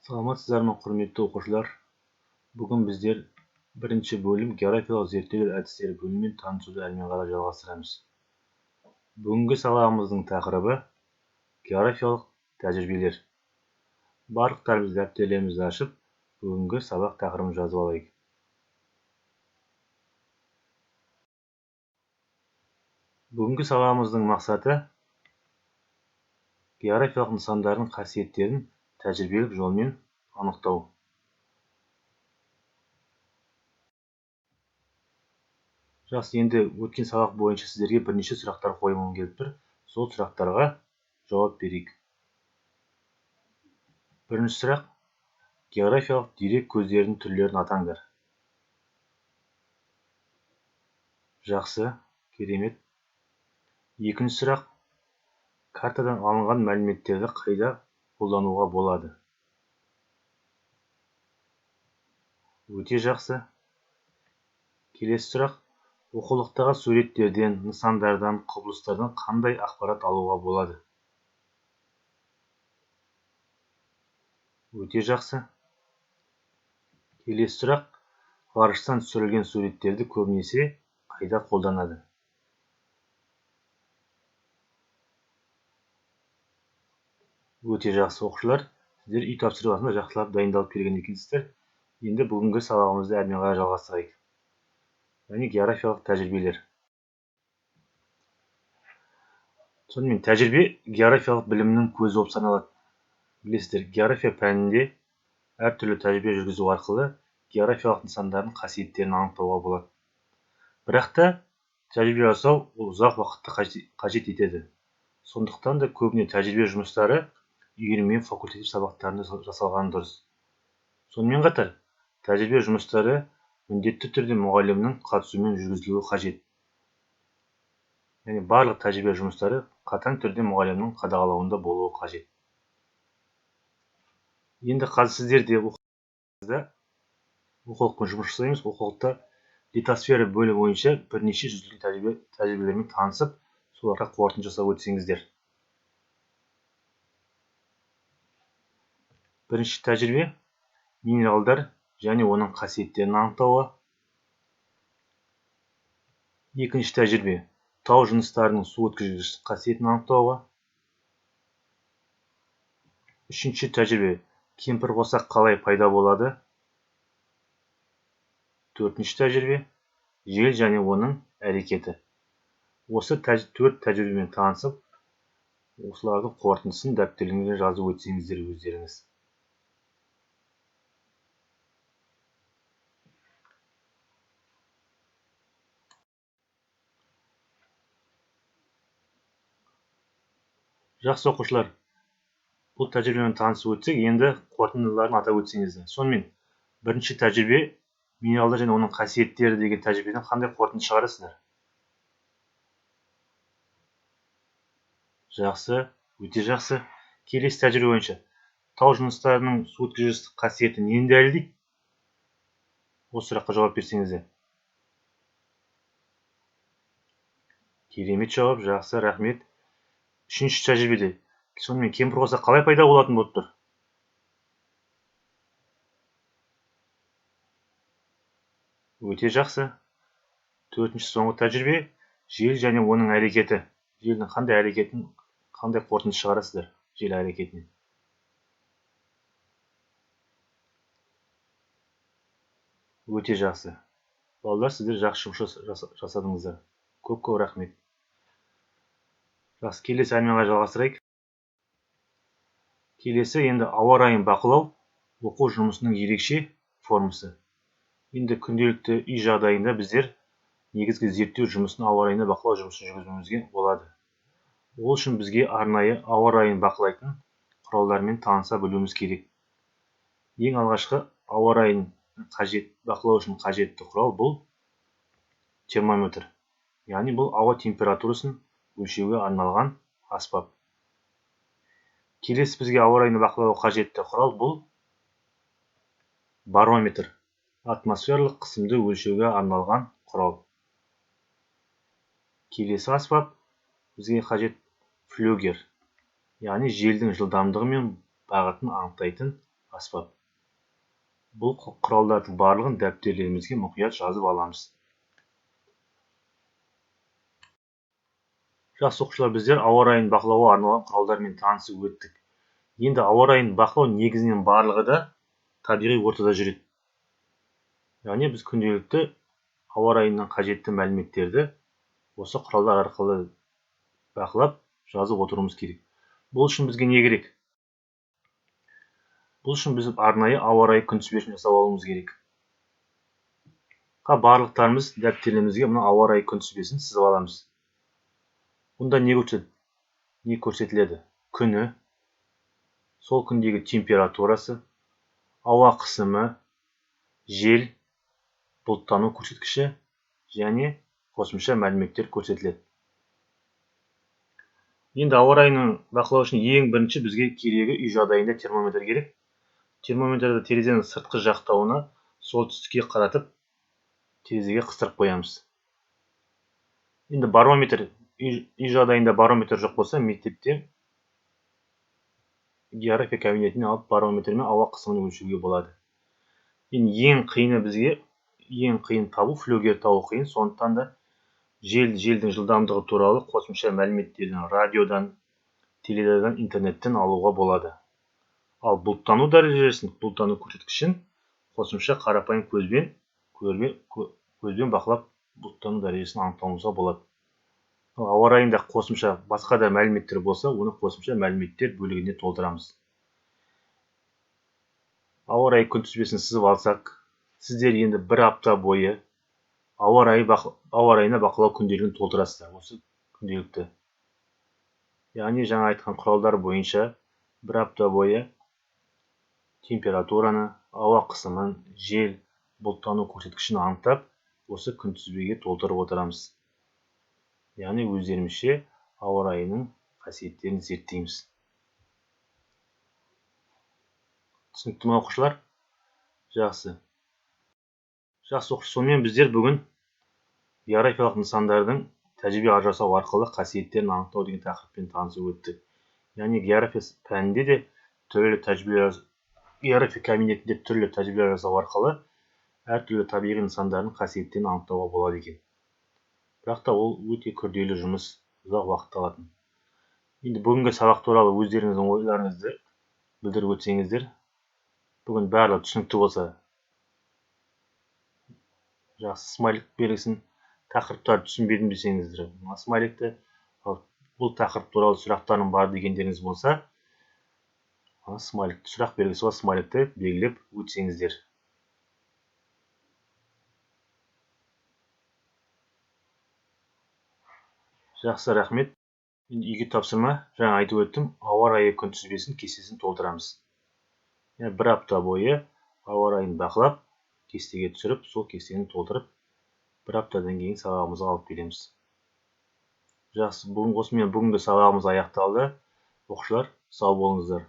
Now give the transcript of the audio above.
Саламатсыздар ма, құрметті оқушылар? Бүгін біздер бірінші бөлім географиялық зерттеулер әдістері бөлімімен танысуды әрмен қарай жалғастырамыз. Бүгінгі сабағымыздың тақырыбы географиялық тәжірибелер. Барлықтарымыз дәптерлерімізді ашып, бүгінгі сабақ тақырыбын жазып алайық. Бүгінгі сабағымыздың мақсаты географиялық нысандардың қасиеттерін тәжірибелік жолмен анықтау. Жақсы, енді өткен сабақ бойынша сіздерге бірнеше сұрақтар қойғым келіп тұр. Сол сұрақтарға жауап берейік. Бірінші сұрақ: географиялық дерек көздерінің түрлерін атаңдар. Жақсы, керемет. Екінші сұрақ: картадан алынған мәліметтерді қайда қолдануға болады? Өте жақсы. Келесі сұрақ: оқулықтағы суреттерден, нысандардан, құбылыстардан қандай ақпарат алуға болады? Өте жақсы. Келесі сұрақ: ғарыштан түсірілген суреттерді көбінесе қайда қолданады? Өте жақсы оқушылар, сіздер үй тапсырмасына жақсылап дайындалып келген екенсіздер. Енді бүгінгі сабағымызды әрмен қарай жалғастырайық. Яғни географиялық тәжірибелер. Сонымен тәжірибе географиялық білімнің көзі болып саналады. Білесіздер, география пәнінде әртүрлі тәжірибе жүргізу арқылы географиялық нысандардың қасиеттерін анықтауға болады. Бірақ та тәжірибе жасау ұзақ уақытты қажет етеді. Сондықтан да көбіне тәжірибе жұмыстары үйірме факультатив сабақтарында жасалған дұрыс. Сонымен қатар тәжірибе жұмыстары міндетті түрде мұғалімнің қатысуымен жүргізілуі қажет. Яғни барлық тәжірибе жұмыстары қатаң түрде мұғалімнің қадағалауында болуы қажет. Енді қазір сіздер де оқулықпен жұмыс жасаймыз. Оқулықта литосфера бөлімі бойынша бірнеше жүзілген тәжірибелермен танысып, соларға қорытынды жасап өтсеңіздер. Бірінші тәжірибе минералдар және оның қасиеттерін анықтауға. Екінші тәжірибе тау жыныстарының су өткізгіш қасиетін анықтауға. Үшінші тәжірибе кемпірқосақ қалай пайда болады. Төртінші тәжірибе жел және оның әрекеті. Осы төрт тәжірибемен танысып, осылардың қорытындысын дәптерлеріңізге жазып өтсеңіздер өздеріңіз. Жақсы оқушылар, бұл тәжірибемен танысып өтсек, енді қорытындыларын атап өтсеңіздер. Сонымен, бірінші тәжірибе минералдар және оның қасиеттері деген тәжірибеден қандай қорытынды шығарасыздар? Жақсы, өте жақсы. Келесі тәжірибе бойынша тау жыныстарының су өткізгіш қасиеті нені дәлелдейді? Осы сұраққа жауап берсеңіздер. Керемет жауап, жақсы, рахмет. Үшінші тәжірибеде сонымен кемпірқосақ қалай пайда болатын болып тұр? Өте жақсы. Төртінші соңғы тәжірибе жел және оның әрекеті. Желдің қандай әрекетін, қандай қорытынды шығарасыздар жел әрекетінен? Өте жақсы. Балалар, сіздер жақсы жұмыс жасадыңыздар. Көп рахмет. Жақсы, келесі әрмен қарай жалғастырайық. Келесі енді ауа райын бақылау оқу жұмысының ерекше формасы. Енді күнделікті үй жағдайында біздер негізгі зерттеу жұмысын ауа райына бақылау жұмысын жүргізуімізге болады. Ол үшін бізге арнайы ауа райын бақылайтын құралдармен таныса білуіміз керек. Ең алғашқы ауа райын бақылау үшін қажетті құрал бұл термометр. Яғни бұл ауа температурасын өлшеуге арналған аспап. Келесі бізге ауа райын бақылауға қажетті құрал бұл барометр. Атмосферлық қысымды өлшеуге арналған құрал. Келесі аспап бізге қажет флюгер. Яғни желдің жылдамдығы мен бағытын анықтайтын аспап. Бұл құралдардың барлығын дәптерлерімізге мұқият жазып аламыз. Жақсы оқушылар, біздер ауа райын бақылауға арналған құралдармен танысып өттік. Енді ауа райын бақылау негізінен барлығы да табиғи ортада жүреді. Яғни біз күнделікті ауа райынан қажетті мәліметтерді осы құралдар арқылы бақылап жазып отыруымыз керек. Бұл үшін бізге не керек? Бұл үшін біз арнайы ауа райы күнтізбесін жасап алуымыз керек. Барлықтарымыз дәптерлерімізге мына ауа райы күнтізбесін сызып аламыз. Бұнда не көрсетіледі? Күні, сол күндегі температурасы, ауа қысымы, жел, бұлттану көрсеткіші және қосымша мәліметтер көрсетіледі. Енді ауа райының бақылау үшін ең бірінші бізге керегі үй жағдайында термометр керек. Термометрді терезенің сыртқы жақтауына солтүстікке қаратып терезеге қыстырып қоямыз. Енді барометр, үй жағдайында барометр жоқ болса, мектепте география кабинетіне алып барометрмен ауа қысымын өлшеуге болады. Енді ең қиын табу, флюгер табу қиын, сондықтан да желдің жылдамдығы туралы қосымша мәліметтерден радиодан, теледидардан, интернеттен алуға болады. Ал бұлттану дәрежесін, бұлттану көрсеткішін қосымша қарапайым көзбен бақылап бұлттану дәрежесін анықтауымызға болады. Ауа райында қосымша басқа да мәліметтер болса, оны қосымша мәліметтер бөлігіне толтырамыз. Ауа райы күнтізбесін сызып алсақ, сіздер енді бір апта бойы ауа райына бақылау күнделігін толтырасыздар. Осы күнделікті. Яғни жаңа айтқан құралдар бойынша бір апта бойы температураны, ауа қысымын, жел, бұлттану көрсеткішін анықтап, осы күнтізбеге толтырып отырамыз. Яғни өздерімізше ауа райының қасиеттерін зерттейміз. Түсінікті ме оқушылар? Жақсы. Жақсы оқушылар, сонымен біздер бүгін географиялық нысандардың тәжірибе жасау арқылы қасиеттерін анықтау деген тақырыппен танысып өттік. Яғни география пәнінде де география кабинетінде түрлі тәжірибе жасау арқылы әртүрлі табиғи нысандардың қасиеттерін анықтауға болады екен. Бірақ та ол өте күрделі жұмыс, ұзақ уақыт алатын. Енді бүгінгі сабақ туралы өздеріңіздің ойларыңызды білдіріп өтсеңіздер, бүгін барлығы түсінікті болса, жақсы смайлик белгісін, тақырыптарды түсінбедім десеңіздер, смайликті, бұл тақырып туралы сұрақтарым бар дегендеріңіз болса, сұрақ белгісі бар смайликті белгілеп өтсеңіздер. Жақсы, рахмет. Үйге тапсырма, жаңа айтып өттім, ауа райы күнтізбесін кестесін толтырамыз. Бір апта бойы ауа райын бақылап, кестеге түсіріп, сол кестені толтырып, бір аптадан кейін сабағымызға алып келеміз. Жақсы, осымен бүгінгі сабағымыз аяқталды. Оқушылар, сау болыңыздар.